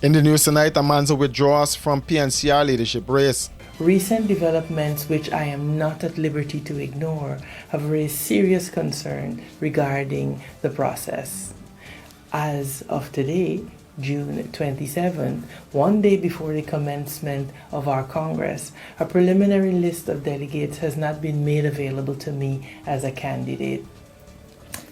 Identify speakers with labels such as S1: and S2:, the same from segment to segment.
S1: In the news tonight, Amanzo withdraws from PNCR leadership race.
S2: Recent developments, which I am not at liberty to ignore, have raised serious concern regarding the process. As of today, June 27th, one day before the commencement of our Congress, a preliminary list of delegates has not been made available to me as a candidate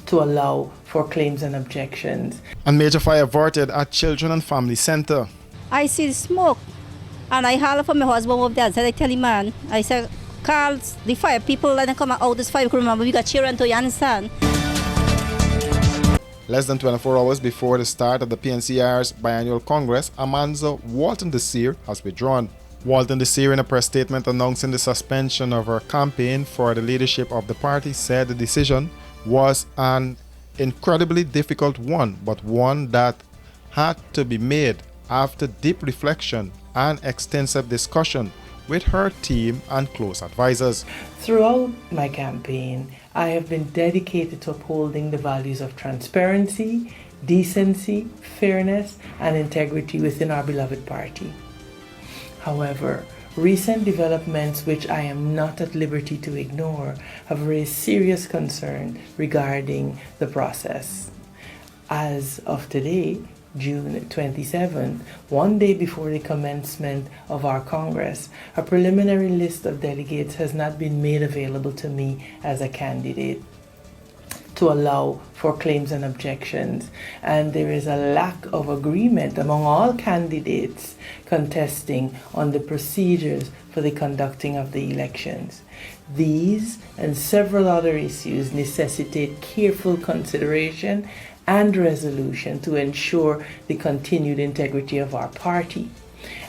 S2: to allow for claims and objections.
S1: And major fire averted at Children and Family Center.
S3: I see the smoke and I holler for my husband over there. So I tell him, man, I said, call the fire people and come out this fire. Remember, we got children to, you understand?
S1: Less than 24 hours before the start of the PNCR's biannual Congress, Amanzo Walton Desir has withdrawn. Walton Desir, in a press statement announcing the suspension of her campaign for the leadership of the party, said the decision was an incredibly difficult one, but one that had to be made after deep reflection and extensive discussion with her team and close advisors.
S2: Throughout my campaign, I have been dedicated to upholding the values of transparency, decency, fairness, and integrity within our beloved party. However, recent developments, which I am not at liberty to ignore, have raised serious concern regarding the process. As of today, June 27th, one day before the commencement of our Congress, a preliminary list of delegates has not been made available to me as a candidate to allow for claims and objections, and there is a lack of agreement among all candidates contesting on the procedures for the conducting of the elections. These and several other issues necessitate careful consideration and resolution to ensure the continued integrity of our party.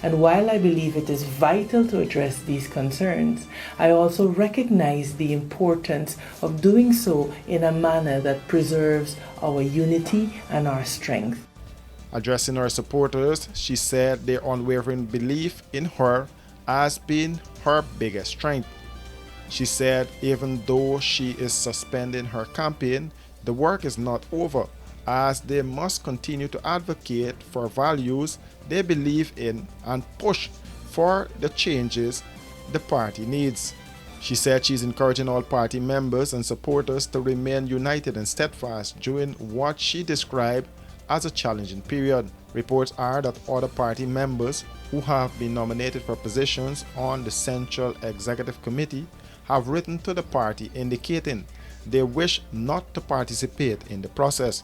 S2: And while I believe it is vital to address these concerns, I also recognize the importance of doing so in a manner that preserves our unity and our strength.
S1: Addressing her supporters, she said their unwavering belief in her has been her biggest strength. She said even though she is suspending her campaign, the work is not over, as they must continue to advocate for values they believe in and push for the changes the party needs. She said she's encouraging all party members and supporters to remain united and steadfast during what she described as a challenging period. Reports are that other party members who have been nominated for positions on the Central Executive Committee have written to the party indicating they wish not to participate in the process.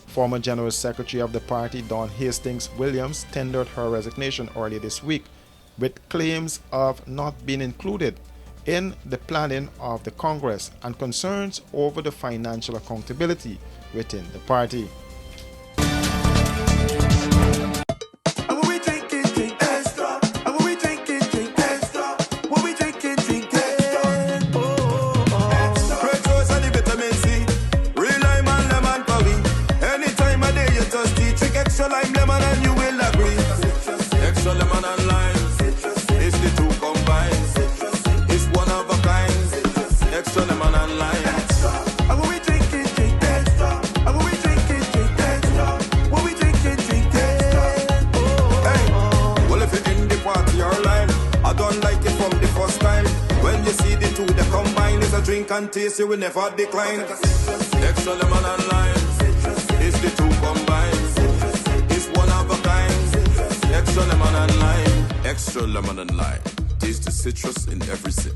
S1: Former General Secretary of the party, Dawn Hastings Williams, tendered her resignation earlier this week with claims of not being included in the planning of the Congress and concerns over the financial accountability within the party.
S4: Extra lime, lemon, and you will agree. Extra lemon and lime, it's the two combined. It's one of a kind. Extra lemon and lime. And when we drink it, drink extra. And when we drink it, drink extra. When we drink it, drink extra. Hey, well if you're in the party or line, I don't like it from the first time. When you see the two, they combine. It's a drink and taste, you will never decline. Extra lemon and lime, it's the two combined. Extra lemon and lime. Extra lemon and lime. Taste the citrus in every sip.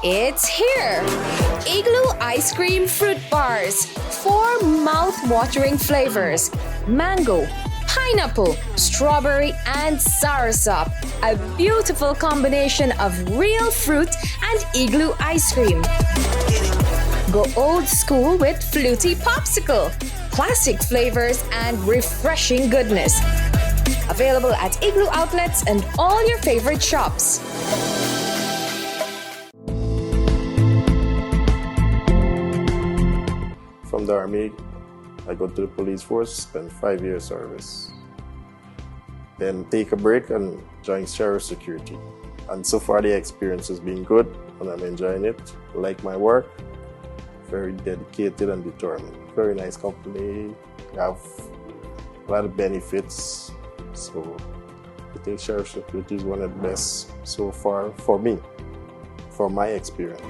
S5: It's here! Igloo Ice Cream Fruit Bars. 4 mouth-watering flavors. Mango, pineapple, strawberry, and soursop. A beautiful combination of real fruit and Igloo ice cream. Go old school with Fluty Popsicle. Classic flavors and refreshing goodness. Available at Igloo outlets and all your favorite shops.
S6: From the Army, I go to the police force, spend 5 years service. Then take a break and join Sheriff Security. And so far the experience has been good and I'm enjoying it. I like my work, very dedicated and determined. Very nice company, have a lot of benefits. So I think Sheriff Security is one of the best so far for me, from my experience.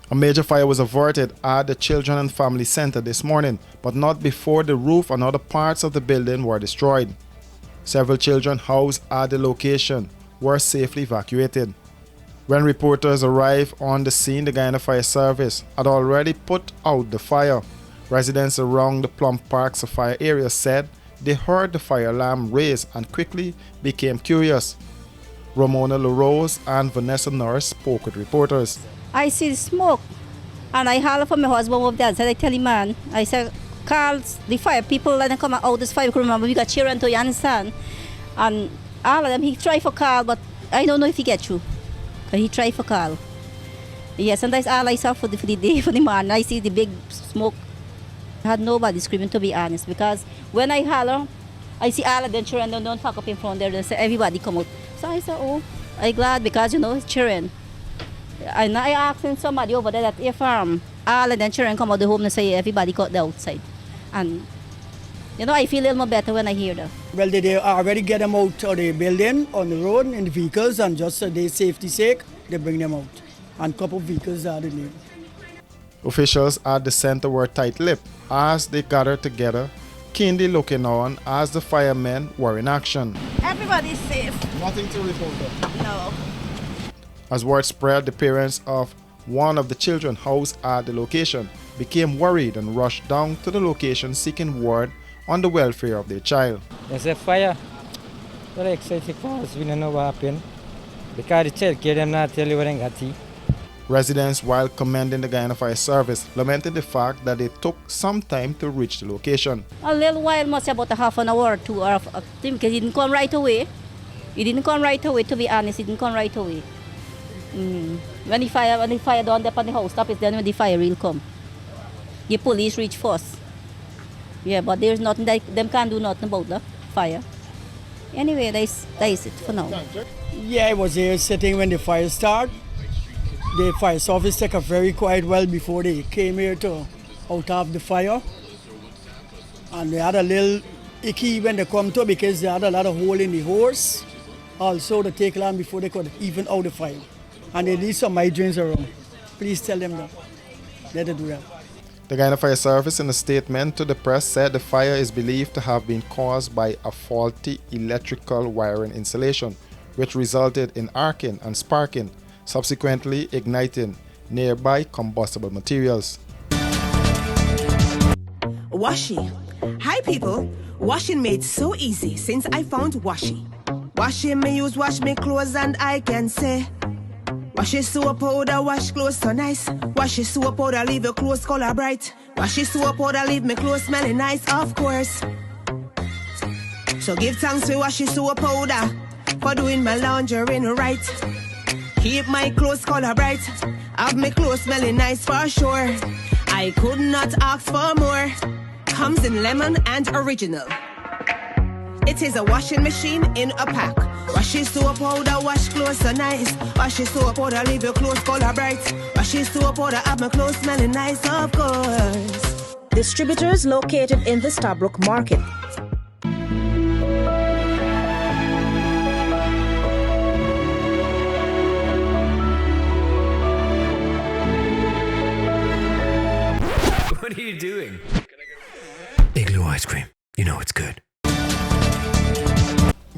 S1: A major fire was averted at the Children and Family Center this morning, but not before the roof and other parts of the building were destroyed. Several children housed at the location were safely evacuated. When reporters arrived on the scene, the Guyana Fire Service had already put out the fire. Residents around the Plum Park Sapphire area said they heard the fire alarm raise and quickly became curious. Ramona LaRose and Vanessa Norris spoke with reporters.
S3: I see the smoke, and I holler for my husband over there. I said, I tell him, man, I said, call the fire people and then come out this fire crew. Remember, we got children to, you understand? And all of them, he tried for call, but I don't know if he get through. But he tried for call. Yes, and that's all I saw for the day, for the man. I see the big smoke. I had nobody screaming, to be honest, because when I holler, I see all of them children don't fuck up in front there. They say, everybody come out. So I said, oh, I'm glad because, you know, it's children. And I asking somebody over there that if all of them children come out the home and say everybody got the outside. And, you know, I feel a little more better when I hear that.
S7: Well, they already get them out of the building, on the road, in the vehicles, and just for their safety sake, they bring them out. And a couple of vehicles are the name.
S1: Officials at the center were tight-lipped as they gathered together, keenly looking on as the firemen were in action.
S3: Everybody's safe.
S1: Nothing to report.
S3: No.
S1: As word spread, the parents of one of the children housed at the location became worried and rushed down to the location seeking word on the welfare of their child.
S8: There's a fire. Very excited because we don't know what happened. Because the child kid them not tell you what they got tea.
S1: Residents, while commending the Guyana Fire Service, lamented the fact that it took some time to reach the location.
S3: A little while, must about a half an hour or 2 hours, because he didn't come right away. He didn't come right away, to be honest, he didn't come right away. When the fire down there on the house top, it's then when the fire will come. The police reach first. Yeah, but there's nothing them can't do nothing about the fire. Anyway, that is it for now.
S7: Yeah, I was here sitting when the fire started. The fire service took a very quiet while before they came here to out of the fire. And they had a little icky when they come to because they had a lot of hole in the hose. Also, they take long before they could even out the fire. And they need some hydrants around. Please tell them that. Let them do that.
S1: The Guyana Fire Service, in a statement to the press, said the fire is believed to have been caused by a faulty electrical wiring installation, which resulted in arcing and sparking, subsequently igniting nearby combustible materials.
S9: Washi. Hi people. Washing made so easy since I found Washi. Washing me use wash me clothes and I can say Washi soap powder wash clothes so nice. Washi soap powder leave your clothes color bright. Washi soap powder leave me clothes smelling nice, of course. So give thanks to Washi soap powder for doing my laundry right. Keep my clothes color bright. Have my clothes smelling nice for sure. I could not ask for more. Comes in lemon and original. It is a washing machine in a pack. Washi soap powder wash clothes so nice. Washi soap powder leave your clothes color bright. Washi soap powder have my clothes smelling nice, of course.
S10: Distributors located in the Stabrook Market.
S11: What are you doing? Igloo ice cream. You know it's good.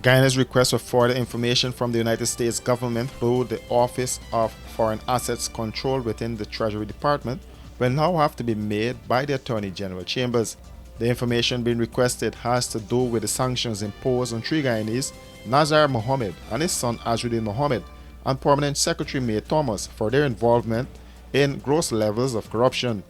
S1: Guyana's request for further information from the United States government through the Office of Foreign Assets Control within the Treasury Department will now have to be made by the Attorney General Chambers. The information being requested has to do with the sanctions imposed on three Guyanese, Nazar Mohammed and his son Azruddin Mohammed, and Permanent Secretary May Thomas for their involvement in gross levels of corruption.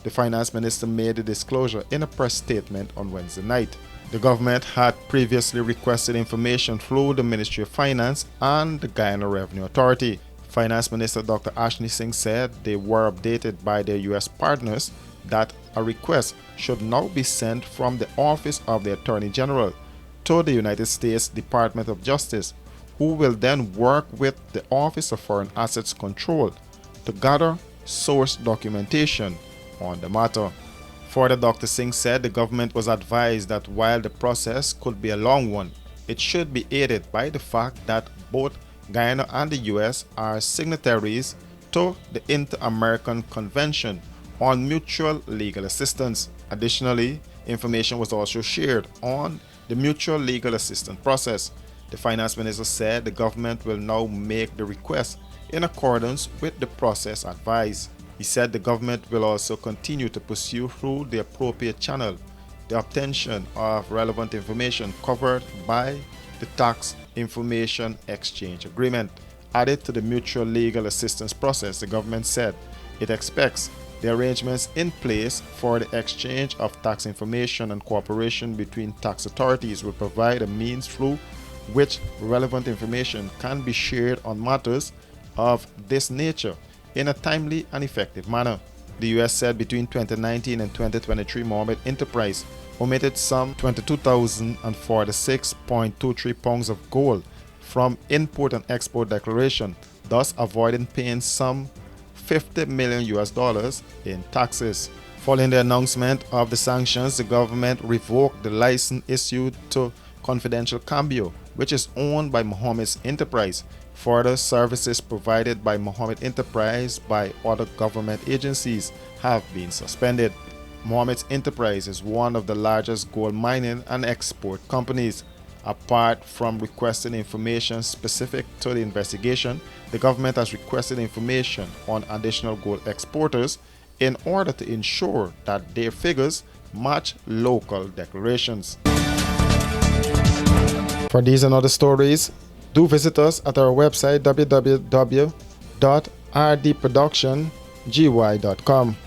S1: The Finance Minister made the disclosure in a press statement on Wednesday night. The government had previously requested information through the Ministry of Finance and the Guyana Revenue Authority. Finance Minister Dr. Ashni Singh said they were updated by their U.S. partners that a request should now be sent from the Office of the Attorney General to the United States Department of Justice, who will then work with the Office of Foreign Assets Control to gather source documentation on the matter. Further, Dr. Singh said the government was advised that while the process could be a long one, it should be aided by the fact that both Guyana and the US are signatories to the Inter-American Convention on Mutual Legal Assistance. Additionally, information was also shared on the mutual legal assistance process. The finance minister said the government will now make the request in accordance with the process advised. He said the government will also continue to pursue through the appropriate channel the obtention of relevant information covered by the Tax Information Exchange Agreement. Added to the mutual legal assistance process, the government said it expects the arrangements in place for the exchange of tax information and cooperation between tax authorities will provide a means through which relevant information can be shared on matters of this nature in a timely and effective manner. The US said between 2019 and 2023, Mohammed Enterprise omitted some 22,046.23 pounds of gold from import and export declaration, thus avoiding paying some $50 million in taxes. Following the announcement of the sanctions, the government revoked the license issued to Confidential Cambio, which is owned by Mohammed's Enterprise. Further, services provided by Mohammed Enterprise by other government agencies have been suspended. Mohammed's Enterprise is one of the largest gold mining and export companies. Apart from requesting information specific to the investigation, the government has requested information on additional gold exporters in order to ensure that their figures match local declarations. For these and other stories, do visit us at our website www.rdproductiongy.com.